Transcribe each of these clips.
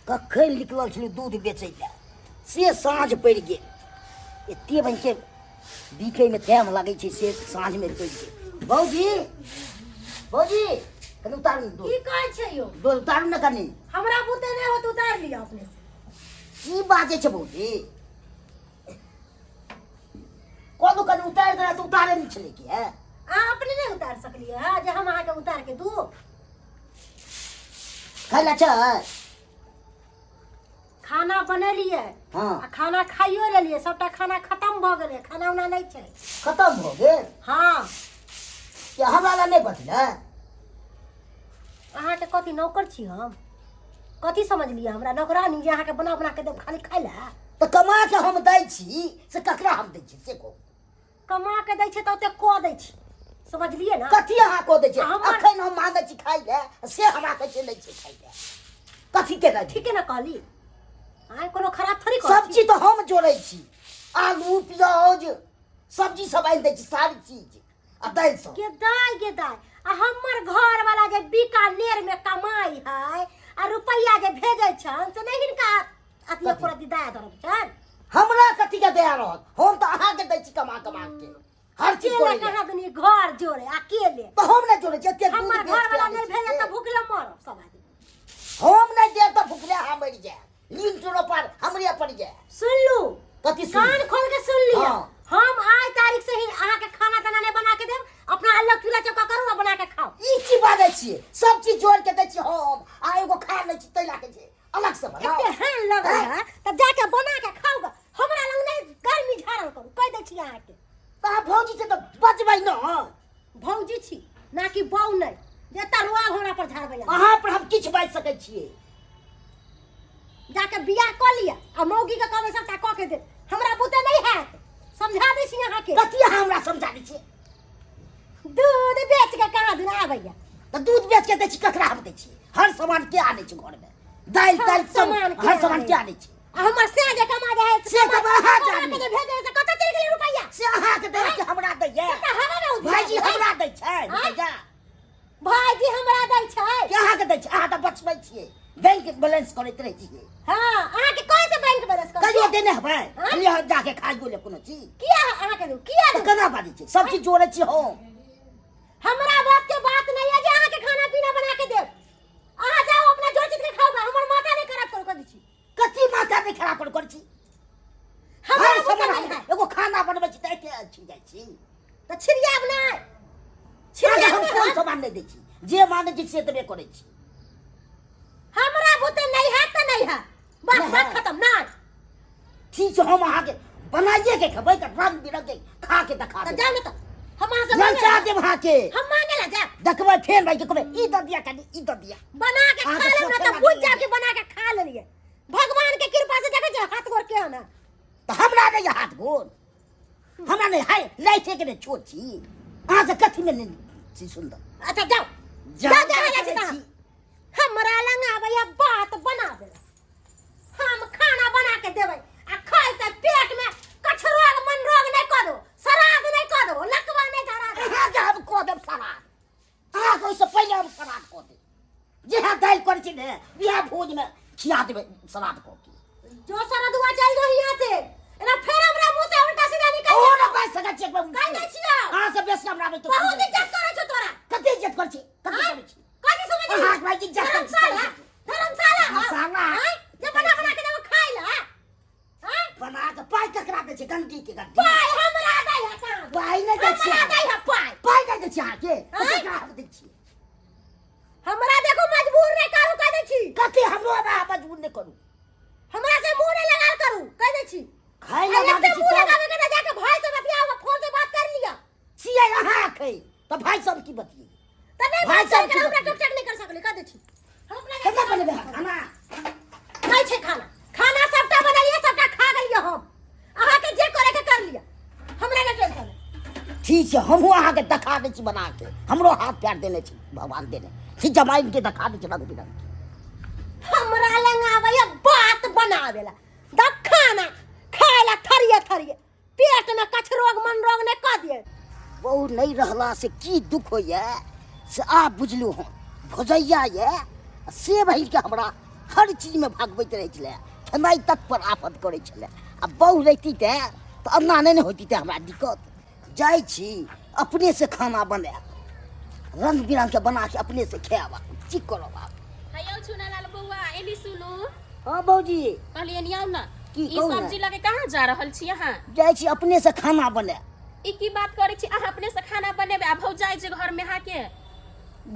कखन निकलल छलै दूध बेचै लए से साँझ पड़ि गेल। एते बनिके बिकैमे टाइम लागै छै से साँझमे पड़ि गेल। भौजी भौजी कनि उतारू दूध। की कहै छै यौ? दूध उतारू ने कनि। हमरा बुते नहीं होत उतार लिया अपने से। की बाजै छै भौजी? कहलू कनि उतारि देना तऽ उतारे नहि छलै कि है? अहाँ अपने नहीं उतार सकलिए है जे हम अहाँ के उतार के दू? खाइ लए छै? खाना बनेलिए हाँ। आ खाना खाइयो लेलिए, सबटा खाना खत्म भ गेलै, खाना उना नहीं छै। खत्म भऽ गेल? हाँ। कि हमरा लए नहि बचलै? अहाँ के कथी नौकर छी हम? कथी समझलिए हमरा नौकरानी जे अहाँ के बना बना के देब खाली खाइ लए? तऽ कमा के हम दै छी से ककरा हम दै छी से कहू। कमा के दै छै तऽ ओते कऽ दै छी, समझलिए ना? कथी अहाँ कऽ दै छियै? हमर- अखन हम मांगै छी खाइ लए से हमरा कहै छै लै छै खाइ लए। कथी के दै? ठीक है ना कहली? आइ कोनो खराब थोड़ी कहै छी। सब्जी तो हम जोड़ै छी, आलू प्याज सब्जी सब आनि दै छी, सारी चीज आ दालि सब। गेदाय आ हमर घर वाला जे बीकानेर में कमाई है आ रुपया जे भेजै छन से नहीं हिनका अथी कथी? पूरा दया धरम छन। हमरा कथी के दया रहत? हम तऽ अहाँके दै छी कमा कमा के हर चीज अकेले करै लए। कहाँ दुनी घर जोड़े अकेले? तऽ हम नहि जोड़ै छी, एते दूध हमर बेच घर के वाला आनै नहीं छी भेजे से। तो भूखले मरब सब आदमी। हम नहीं देब तऽ भुखले अहाँ मरि जाए। नील चोरो पर हमरे पड़ जाए। सुन लू, कथी सुन? कान खोल के सुन लिया। हाँ। हम आज तारीख से ही अहाँ के खाना ताना नहीं बना के देब, अपना अलग चूल्हा चौका करू और बना के खाओ। ई की बाजै छियै? सब चीज जोड़ के दै छियै हम आ एगो खा लै छी तै लागे छै अलग से बनाओ। एते हन लगे है तब जाके बना के खाओगा। हमरा लग नहीं गर्मी झाड़ल करू, कह दै छी अहाँ के। तऽ अहाँ भौजी से तऽ बजबै न। भौजी छी ना कि बहू नहीं जे तरुआ हमरा पर झाड़बै लगे। अहाँ पर हम किछु बाजि सकै छियै? जाके बियाह क लिया आ मौगी के कहबै सबटा क के दे। हमरा बुते नहीं है, समझा दै छी अहाँ के। कथी अहाँ हमरा समझा दै छियै? दूध बेच के कहाँ दिन आबैया? तऽ दूध बेच के दै छी ककरा हम दै छियै? हर सामान के आनै छै घर में? दालि हर तालि सब सामान के हर सामान आनै के आनै छै? आ हमर से जे कमा जाए से तऽ अहाँ जानी। के भेजे से कत चल गेलै रुपैया? से अहाँ के दै के हमरा दै ये? तऽ हमरा ने उधार भाईजी है। हमरा दै छै आँय? रुपैया? भाईजी हमरा दै छै। के अहाँ के दै छै? अहाँ तऽ बचबै छियै, बैंक बैलेंस करैत रहै छियै। हां अहाँ के कह से बैंक बैलेंस कर कहियो देने हेबै? आँय? लिअ जाके खा गोले कोनो चीज। किया अहाँ के दू किया तऽ दू? केना बाजै छियै? सब चीज जोड़ै छियै हम। हमरा बात के बात नहीं है जे अहाँ के खाना पीना बना के देब। अहाँ जाओ अपना जोड़ चित के खाओगा, हमर माथा नहीं खराब करू कदी छी। कथी माथा नहीं खराब कर छी? हमरा हर बुते सामान नहीं है एगो खाना बनबै छी तऽ एते अच्छी जाइ छी। त छिड़ियाब नहीं। आगे छिड़ियाब हम कोन नहीं। सामान नहीं दै छी, जे मांगै छी से देबे करै छी। हमरा बुते नहीं है त नहीं है, बस नहीं बात है। खत्म नहीं। ठीक छै हम अहाँके बनाइए के खेबै तऽ रंग बिरंग के खा के देखा त देब। जाओ न त हम अहाँ से ललचा मांगे देब अहाँके। हम मांगे ला जाब। देखबै फेर भाई के कहबै ई दऽ दिया कनी ई दऽ दिया। बना के अहाँ खा के लेब न सोचे त ना बुझ नहीं जाब है। कि बना के खा लेलिए। भगवान के कृपा से देखे छ हाथ गोर के ना। तऽ हमरा नहीं है हाथ गोर? हमरा नहीं है लाइटे के नहीं छोड़ छी। अहाँ से कथी में नहीं छी सुंदर? अच्छा जाओ जाओ, जाओ जाओ, जाओ जाओ, जाओ। छी। हमरा लंग आबैया बात बनाबे, हम खाना बना के देबै आ खाइ त पेट में कछरोग मन रोग नहीं करो, सराग नहीं करो, लकवा नहीं धरा दे। अहाँ जे हम कऽ देब सराद, अहाँके ओहिसँ पहिले हम सराद कऽ देब। जेहे दालि करै छी ने बियाह भोज में खिया देबै सराद कऽ के। जो सरदुआ चल जो हिया से एना फेर हमरा मुंह से उल्टा सीधा निकल ओ ना बाजि सकै छियै एकदम। कहि दै छियौ। अहाँ से बेसी हमरा आबै तऽ बहुत इज्जत करे छ तोरा। कते इज्जत करै छी? कते हाँ? करै छी? कथी समझ अहाँ के भाई इज्जत करै छी? धर्मशाला धर्मशाला धर्मशाला? हैं? जे बना बना के देबो खाइ ला हैं? बना के पाइ ककरा दै छै? गंडी के गंडी पाइ हमरा दै है कहाँ? पाइ नहीं दै छियै। हमरा दै है पाइ। पाइ नहीं दै छियै अहाँके? तऽ हाँ? ककरा हम दै छियै? हमरा देखो मजबूर नहीं करू कह दै छी। कते हमरो अहाँ मजबूर नहीं करू। हमरा से मुंह नहीं लगाल करू कह दै छी। खाइ आ लगा दै एते छी मुंह तब लगावे के ना जाके भाई से बतियाओ, फोन से बात कर लिया। छियै अहाँ खै तऽ भाई सब की बतियै? त नहीं भाई बात साहब कर की हमरा बतियै? टक टक नहीं कर सकले कह दै छी। हम अपना केना बनेबै खाना? नहीं छे खाना, खाना सबटा बनाइए सबटा खा गइए हम। अहाँ के जे करे के कर लिया, हमरा नहीं टेंशन है। ठीक छै हमहूँ अहाँके देखा दै छी बना के। हमरो हाथ पैर देने छी भगवान देने। ठीक छै माइन के देखा दै छी रंग बिरंग के। हमरा लंग आबैया बात बनावेला, द खाना खाइला थरिये थरिये, पेट में कछरोग मन रोग नहीं कह दिए। बहू नहीं रहला से की दुख होइए से आप बुझलू हम। भोजैया ये से भइल के हमरा हर चीज में भागबैत रहै छलै खेनाइ तक पर आफत करै छलै आ बहू रहिती तऽ अन्ना नहि ने होती तऽ हमरा दिक्कत जाइ छी अपने से खाना बनायब रंग बिरंग के बना के अपने से खायब की करब आब हेयौ चुनालाल बौआ एली सुनू हाँ बौजी कहलिए नियाउ ना की ई कहू ने? सब्जी लगे कहाँ जा रहल छी अहाँ जाइ छी अपने से खाना बनायब ई की बात करै छी अहाँ अपने से खाना बनेबे आ भौजाई जे घर में हाके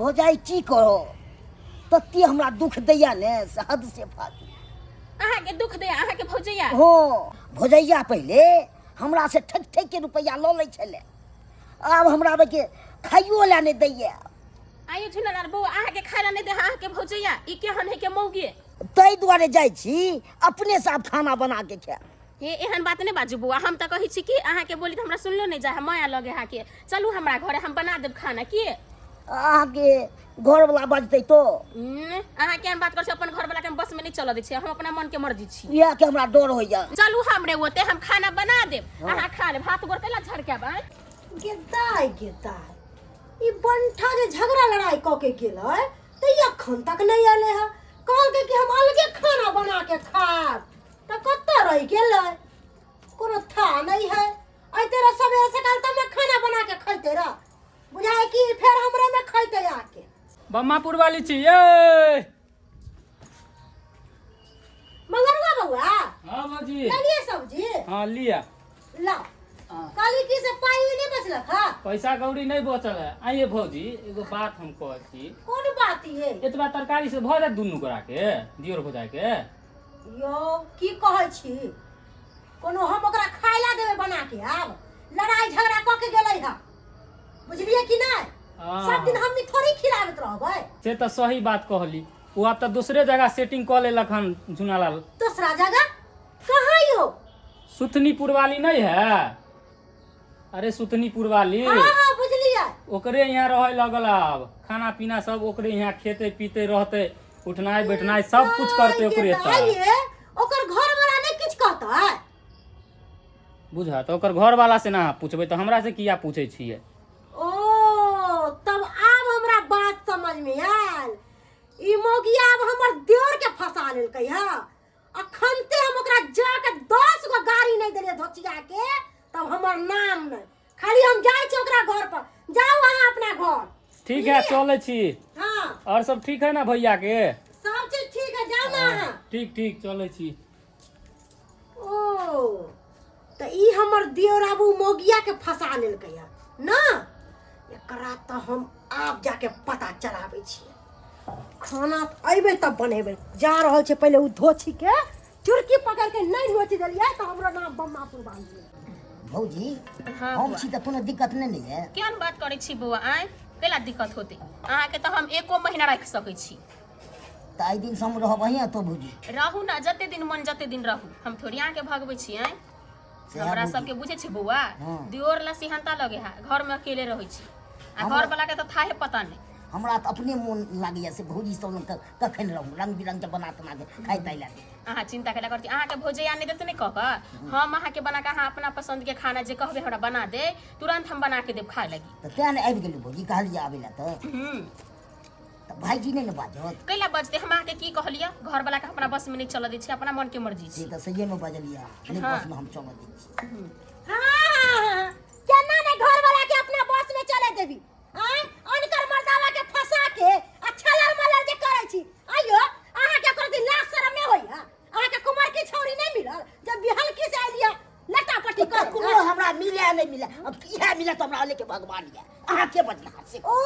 भौजाई की करो तते हमरा दुख दैया ने से हद से फालतू अहाँ के दुख दे अहाँ के भौजैया हो भौजैया पहले हमरा से ठक ठक के रुपया लऽ लै छलै आब हमरा के खाइयो ला नहीं दैया आइयो चुनालाल बौआ अहाँ के खाइला नहीं दे अहाँ के भौजैया ई केहन है के मौगे ताहि दुआरे जाइ छी अपने से आब खाना बना के खायब हे एहन बात नहीं बाजू बौआ हम तो कही छी कि अहाँ के बोली तो हमरा सुनलो नहीं जाय माया लगे अहाँ के चलू हमरा घरे हम बना देब खाना की अहाँके घरवला बजतै तो अहाँ केहन बात कर छी अपन घर वाला के हम बस में नहीं चल दै छी हम अपना मन के मर्जी छी इएह के हमरा डर होइया चलू हमरे ओते हम खाना बना देब अहाँ खा लेब हाथ गोड़ कैला झड़के बा गेदाय ई बंठा जे झगड़ा लड़ाई क के गेलै त अखन तक नहीं आले है कहल के कि हम अलगे खाना बना के खाब त कत्ता रह गेलै कोनो था नहीं है आई तेरा सवेरे से कल तक मैं खाना बना के खैते रह बुझाए कि फिर हमरे में खैते आके बम्मापुर वाली छी ये मंगरुआ बउआ हाँ बाजी ले लिए सब्जी हाँ लिया ला काली की से पाई हुई नहीं बचलक हा पैसा कौड़ी नहीं बचल है आइए भौजी एगो बात हम कह छी कौन बात है एतबा तरकारी से भऽ जात दुनू गोरा के दियोर भौजाई के यो की कहै छी कोनो हम ओकरा खाइला देबे बना के आब लड़ाई झगड़ा क के गेलै हा बुझलिए कि नहीं सब दिन हमनी थोड़ी खिलावत रहबै से तो सही बात कहली वो अब तो दूसरे जगह सेटिंग कर लेलक हन झुनालाल दूसरा जगह कहाँ यो सुथनीपुर वाली नहीं है अरे सुथनीपुर वाली हाँ हाँ बुझलिए ओकरे यहाँ रहे लगल अब खाना पीना सब ओकरे यहाँ खेते पीते रहते उठनाई बैठनाई सब कुछ करते ओकरे ये ओकर घर वाला नहीं किछ कहता है बुझा तो ओकर घर वाला से ना पूछबे तो हमरा से किया पूछे छिए ओ तब आब हमरा बात समझ में आयल ई मोगिया अब हमर देवर के फंसा लेलकै हा अखनते हम ओकरा जाके 10 गो गाड़ी नहीं देले धोचिया के तब हमर नाम नहीं खाली हम जाय छी ओकरा घर पर जाओ वहां अपना घर ठीक है चले छी हां और सब ठीक है ना भैया के सब चीज ठीक है जाओ ना अहाँ। ठीक ठीक चले छी ओ त ई हमर देवर आबू मोगिया के फंसा लेलकै हा ना एकरा त हम आप जाके पता चलाबै छी खाना अइबे तब बनेबे जा रहल छै पहले उ धोछी के चुरकी पकड़ के नहीं नोच देलिए त हमरो नाम बम्मापुर बांध दिए भौजी हाँ, हम बुआ। छी तऽ कोनो दिक्कत नहीं है केहन बात करै छी बौआ आय कैला दिक्कत होते अहाँ के तो हम एको महीना रख सकै छी तऽ आइ दिन से हम रहब बढ़िया तो भौजी रहू ना जते दिन मन जते दिन रहू हम थोड़ी अहाँ के भगबै छी आय सएह हमरा बुझी। सबके बुझे छी बौआ हाँ। दियोर ला सिहंता लगे है घर में अकेले रहै छी आ हमरा- घर वाला के तो थाहे पता नहीं हमरा तऽ अपने मोन लागैया से भौजी सब लग कखन रहू रंग बिरंग के बना तना के खाइ ताइ ला अहाँ चिंता कैला करती अहाँ के भोजैया नहीं देते नहीं कह हम अहाँ के बना के अहाँ अपना पसंद के खाना जे कहबे हमरा बना दे तुरंत हम बना के देब खाए लगी तऽ तेँ ने आबि गेलू भौजी कहलियै आबै ला तऽ भाईजी नहीं ने बाजत कैला बजते हम अहाँ के की कहलिया घर वाला के अपना बस में नहीं चल दै छी अपना मन के मर्जी से छी तऽ सहिए में बजलियै नहीं हाँ। बस में हम चल दै छी हां केना ने घर वाला के अपना बस में चले देबी हां अनकर मर्दावा के फंसा के अच्छा लड़मलर जे करै छी आइयो अहाँ के कर दिन लाज शरम नहीं होइया अहाँ के कुमार की छोरी नहीं मिलल जब बिहल की से आइलिया लटा पट्टी तऽ कर कोनो हमरा मिले नहीं मिले अब इएह मिले तऽ हमरा लेके भगवान ये अहाँ के बजना से ओ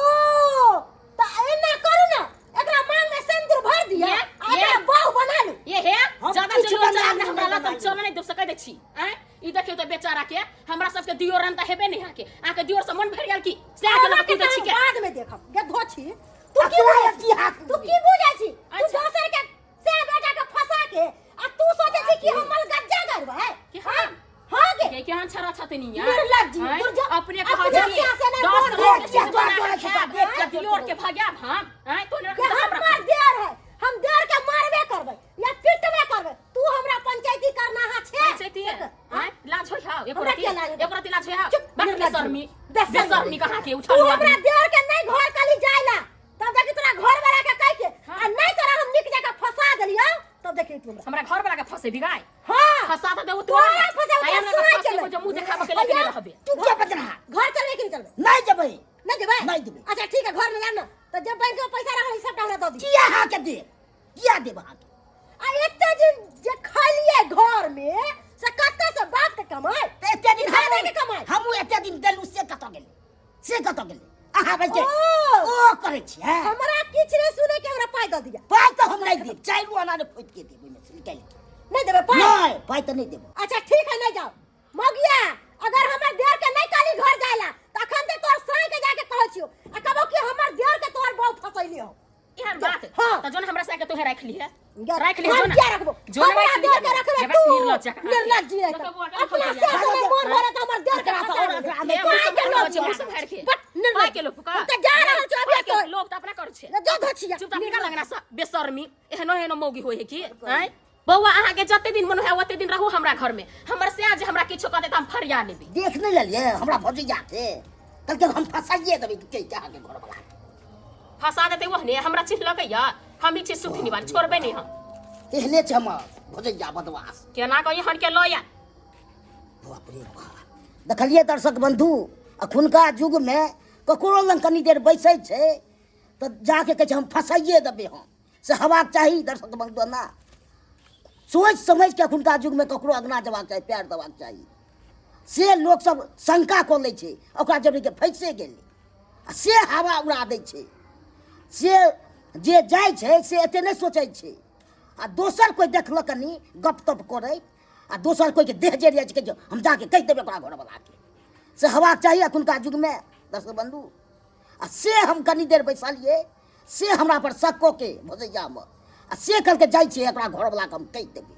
त एना करू ना एकरा मांग में सिंदूर भर दिया ये- आ एकरा बहू बना लू ये है हम ज्यादा किछु जल्दी बना चला नहीं हमरा ला बना तब चल नहीं दे सकै दै छी हैं ई देखियो त बेचारा के हमरा सब के दियोर रंता हेबे नहीं आके आके दियोर से मन भर गेल की से आके लगा कूदे छी के बाद में देखब गे धोछी तू की बुझै छी तू की बुझै छी तू अच्छा। दोसर के से बेटा के फंसा के आ तू सोचे छी कि हम मलगज्जा करबै कि हम हां गे ये केहन छरा छतनी निर्लज्जी, हैं? दुर्जा- अपने अब कहा तुझे जी क्या से नहीं 10 बोल लोग रहे के हैं? बना क्या के क्या खाएब, क्या दियोर के भाग्याब हम हैं तो ने के हमर देर है हम देर के मारबे करबै या पिटबे करबै तू हमरा पंचायती करना हा छे पंचायती है हैं लाज होई हां हमरा क्या लाज होई? एको रति लाज होई हां चुप, बाकी निर्लज्जी। बेशर्मी बेशर्मी। बेशर्मी कहां के तू उछल हमरा देर के नहीं घर कली जाइला तब देखी तोरा घर वाला के कह के हाँ। आ नहीं तोरा हम निक जगह फंसा देलियो हमरा हमरा घर वाला के फंसे बिगाय हां फंसा तो दे तू तोरा फंसा आया हमरा सुनाई फंसे चले को जो मुंह देखाबे के लेके रहबे तू क्या बच रहा घर चलबे कि नहीं चलबे नहीं जबै नहीं देबे नहीं देबे अच्छा ठीक है घर में जाना तो जब बैंक में पैसा रहल सब हमरा दे दी किया हा के दे किया दे बहा आ एते दिन जे खालिए घर में से कत्ते से बात के कमाई ते एते दिन खाने के कमाई हम एते दिन देलु से कत गेले आहा बजे ओ करे छी हैं हमरा किछ नहीं सुने के हमरा पाई द दिया पाई तो हम नहीं देब चाइरू आना ने खोद के देब में से निकाल के नहीं देबे पाई नहीं पाई तो नहीं देब अच्छा ठीक है नहीं जाओ मगिया अगर हमर देर के नहीं काली घर जायला तखन ते तोर साई के जाके कहै छियो आ कहबो कि हमर देर के तोर बहु फसैली हो एहन बात हाँ। तो जोन हमरा से के तोहे राख ली है हम राख ली क्या रखबो हमरा देर के रखबे तू निर्लज निर्लज जी है अपना से हमर मोर भरे तो हमर देर के रखा और निर्लज के लोग का तो जा रहल छ अभी तो लोग तो अपना कर छे जो धछिया चुप निका लगना सब बेशर्मी एहनो मौगी होय है कि हैं बौआ अहाँ के जते दिन मन है ओते दिन रहू हमरा घर में हमर से आज हमरा किछो कहते त हम फरिया लेबी देख नहीं लेलिए हमरा भौजिया के कल के हम फसाइए देबे के के के घर वाला फंसा देते वहने हमरा चिन्ह लगैया हम ई चीज सुख निवार छोड़बे नहीं हम एहने छ हम भौजिया बदमाश केना कहि हन के लया बाप रे बाप देखलिए दर्शक बंधु अखुनका युग में ककरो लंग कनी देर बैसै छै तो जाके कहे हम फसाइए देबे हम से हवाक चाही दर्शक बंधु ना सोच समझ के अखुनका युग में ककरो अगना जबाक चाही प्यार देबाक चाही से लोग सब शंका क लै छै ओकरा जब के फैसे गेलै आ से हवा उड़ा दै छै से जे जाइ छै से एते नहीं सोचै छै आ दोसर कोई देखलक कनी गप तप करे आ दोसर कोई के देह जरि जाइ छै कि हम जाके कहि देबै ओकरा घर वाला के से हवाक चाही अखुनका युग में दर्शक बंधु आ से हम कनी देर बैसलिए से हमरा पर शक के भौजैया में आ से करके जाइ छै एकरा घर वाला के हम कहि देबै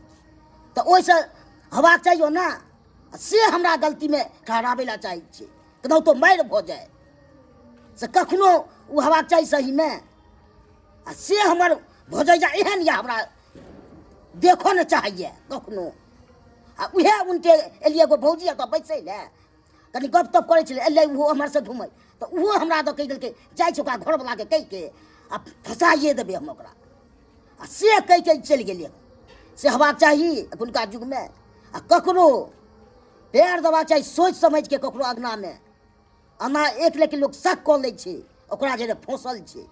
तो ओइसे हवाक चाहिए ना से हमरा गलती में ठहराबै ला चाही छै केनाहु तो मारि भऽ जाए से कखनो ओ हवाक चाही सही में आ से हमर भौजैया एहन या हमरा देखो न चाहिए कखनो आ उहे उनके एलिए एगो भौजी तो बैसै ले कनी गप तप करै छलै एलै ओहो हमर से घुमै तो ओहो हमरा तो कहि देलकै जाइ छै ओकरा घर वाला के कहि के आ फसाइए देबै हम ओकरा आ से कहि के चलि गेलिए से हवाक चाही अखुनका युग में आ ककरो पैर देबाक चाही सोच समझ के ककरो अगना में अना एक लेकिन लोग शक कऽ लै छै ओकरा जे फँसल छै